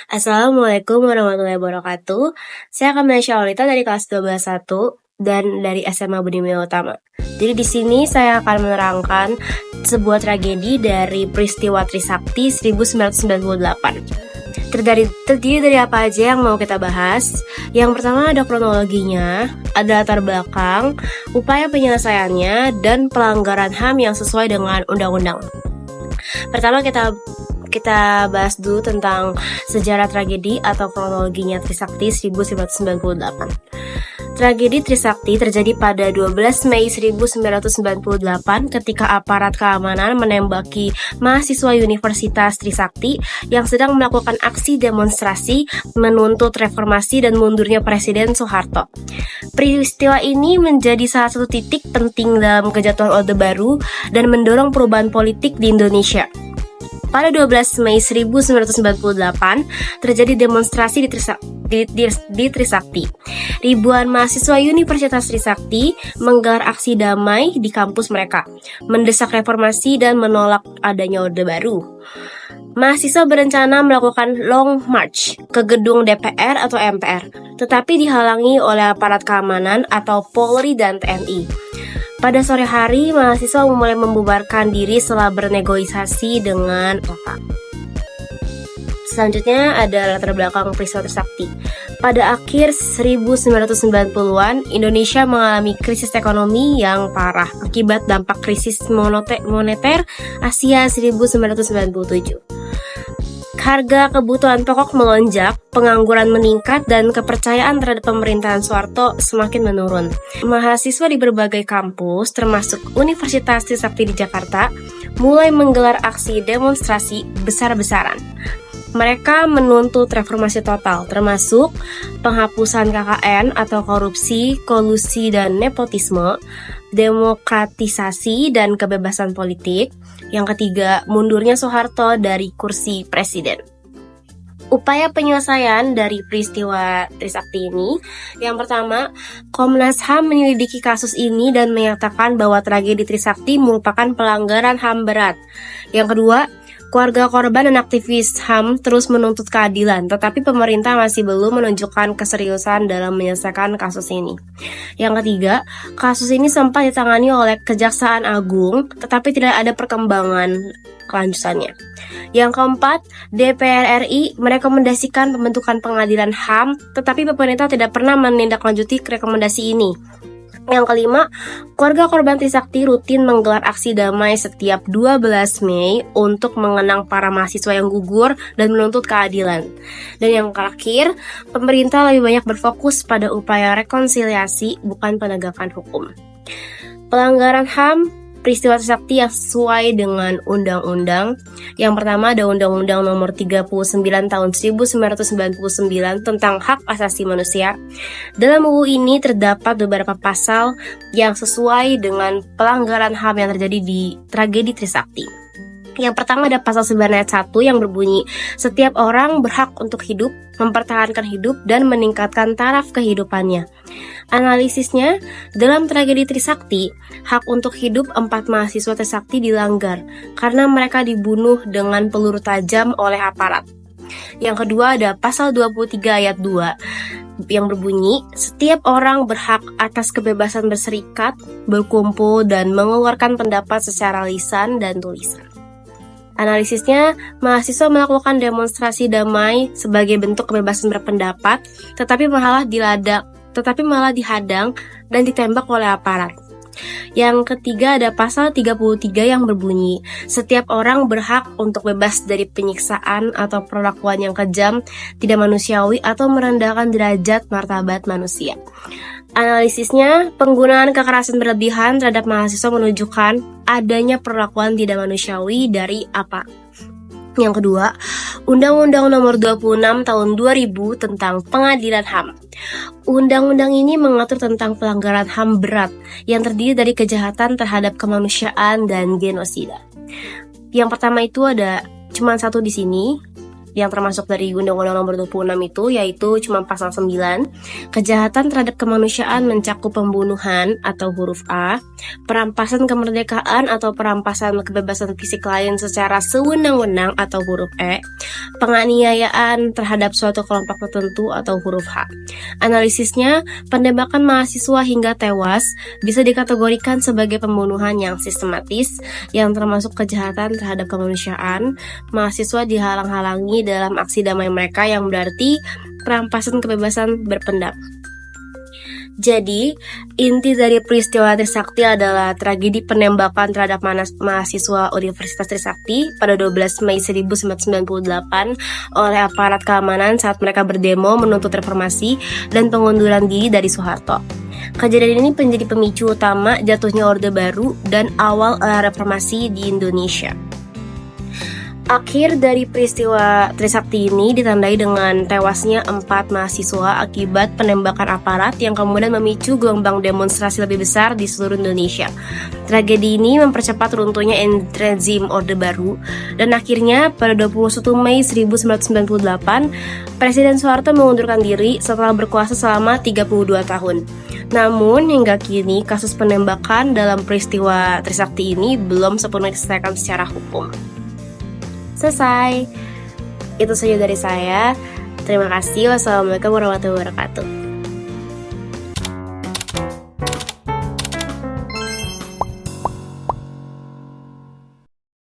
Assalamualaikum warahmatullahi wabarakatuh. Saya Kamila Syaulita dari kelas 12.1 dan dari SMA Budi Mulia Utama. Jadi di sini saya akan menerangkan sebuah tragedi dari peristiwa Trisakti 1998. Terdiri dari apa aja yang mau kita bahas? Yang pertama ada kronologinya, ada latar belakang, upaya penyelesaiannya, dan pelanggaran HAM yang sesuai dengan undang-undang. Pertama kita bahas dulu tentang sejarah tragedi atau kronologinya Trisakti 1998. Tragedi Trisakti terjadi pada 12 Mei 1998 ketika aparat keamanan menembaki mahasiswa Universitas Trisakti yang sedang melakukan aksi demonstrasi menuntut reformasi dan mundurnya Presiden Soeharto. Peristiwa ini menjadi salah satu titik penting dalam kejatuhan Orde Baru dan mendorong perubahan politik di Indonesia. Pada 12 Mei 1998, terjadi demonstrasi di Trisakti. Ribuan mahasiswa Universitas Trisakti menggelar aksi damai di kampus mereka, mendesak reformasi dan menolak adanya Orde Baru. Mahasiswa berencana melakukan long march ke gedung DPR atau MPR, tetapi dihalangi oleh aparat keamanan atau Polri dan TNI. Pada sore hari, mahasiswa mulai membubarkan diri setelah bernegosiasi dengan kota. Selanjutnya ada latar belakang peristiwa Trisakti. Pada akhir 1990-an, Indonesia mengalami krisis ekonomi yang parah akibat dampak krisis moneter Asia 1997. Harga kebutuhan pokok melonjak, pengangguran meningkat, dan kepercayaan terhadap pemerintahan Soeharto semakin menurun. Mahasiswa di berbagai kampus, termasuk Universitas Trisakti di Jakarta, mulai menggelar aksi demonstrasi besar-besaran. Mereka menuntut reformasi total, termasuk penghapusan KKN atau korupsi, kolusi, dan nepotisme, demokratisasi dan kebebasan politik. Yang ketiga, mundurnya Soeharto dari kursi presiden. Upaya penyelesaian dari peristiwa Trisakti ini, yang pertama, Komnas HAM menyelidiki kasus ini dan menyatakan bahwa tragedi Trisakti merupakan pelanggaran HAM berat. Yang kedua, keluarga korban dan aktivis HAM terus menuntut keadilan, tetapi pemerintah masih belum menunjukkan keseriusan dalam menyelesaikan kasus ini. Yang ketiga, kasus ini sempat ditangani oleh Kejaksaan Agung, tetapi tidak ada perkembangan kelanjutannya. Yang keempat, DPR RI merekomendasikan pembentukan pengadilan HAM, tetapi pemerintah tidak pernah menindaklanjuti rekomendasi ini. Yang kelima, keluarga korban Trisakti rutin menggelar aksi damai setiap 12 Mei untuk mengenang para mahasiswa yang gugur dan menuntut keadilan. Dan yang terakhir, pemerintah lebih banyak berfokus pada upaya rekonsiliasi, bukan penegakan hukum. Pelanggaran HAM peristiwa Trisakti yang sesuai dengan undang-undang. Yang pertama ada Undang-Undang Nomor 39 Tahun 1999 tentang Hak Asasi Manusia. Dalam UU ini terdapat beberapa pasal yang sesuai dengan pelanggaran HAM yang terjadi di tragedi Trisakti. Yang pertama ada pasal 9 ayat 1 yang berbunyi, setiap orang berhak untuk hidup, mempertahankan hidup, dan meningkatkan taraf kehidupannya. Analisisnya, dalam tragedi Trisakti, hak untuk hidup 4 mahasiswa Trisakti dilanggar karena mereka dibunuh dengan peluru tajam oleh aparat. Yang kedua ada pasal 23 ayat 2 yang berbunyi, setiap orang berhak atas kebebasan berserikat, berkumpul, dan mengeluarkan pendapat secara lisan dan tulisan. Analisisnya, mahasiswa melakukan demonstrasi damai sebagai bentuk kebebasan berpendapat, tetapi malah dihadang dan ditembak oleh aparat. Yang ketiga ada pasal 33 yang berbunyi, setiap orang berhak untuk bebas dari penyiksaan atau perlakuan yang kejam, tidak manusiawi, atau merendahkan derajat martabat manusia. Analisisnya, penggunaan kekerasan berlebihan terhadap mahasiswa menunjukkan adanya perlakuan tidak manusiawi dari apa. Yang kedua, Undang-Undang Nomor 26 Tahun 2000 tentang Pengadilan HAM. Undang-undang ini mengatur tentang pelanggaran HAM berat yang terdiri dari kejahatan terhadap kemanusiaan dan genosida. Yang pertama itu ada cuma satu di sini, yang termasuk dari Undang-Undang Nomor 26 itu, yaitu cuma pasal 9. Kejahatan terhadap kemanusiaan mencakup pembunuhan atau huruf A, perampasan kemerdekaan atau perampasan kebebasan fisik lain secara sewenang-wenang atau huruf E, penganiayaan terhadap suatu kelompok tertentu atau huruf H. Analisisnya, penembakan mahasiswa hingga tewas bisa dikategorikan sebagai pembunuhan yang sistematis yang termasuk kejahatan terhadap kemanusiaan. Mahasiswa dihalang-halangi dalam aksi damai mereka yang berarti perampasan kebebasan berpendapat. Jadi, inti dari peristiwa Trisakti adalah tragedi penembakan terhadap mahasiswa Universitas Trisakti pada 12 Mei 1998 oleh aparat keamanan saat mereka berdemo menuntut reformasi dan pengunduran diri dari Soeharto. Kejadian ini menjadi pemicu utama jatuhnya Orde Baru dan awal era reformasi di Indonesia. Akhir dari peristiwa Trisakti ini ditandai dengan tewasnya 4 mahasiswa akibat penembakan aparat yang kemudian memicu gelombang demonstrasi lebih besar di seluruh Indonesia. Tragedi ini mempercepat runtuhnya rezim Orde Baru dan akhirnya pada 21 Mei 1998 Presiden Soeharto mengundurkan diri setelah berkuasa selama 32 tahun. Namun hingga kini kasus penembakan dalam peristiwa Trisakti ini belum sepenuhnya diselesaikan secara hukum. Selesai. Itu saja dari saya. Terima kasih. Wassalamualaikum warahmatullahi wabarakatuh.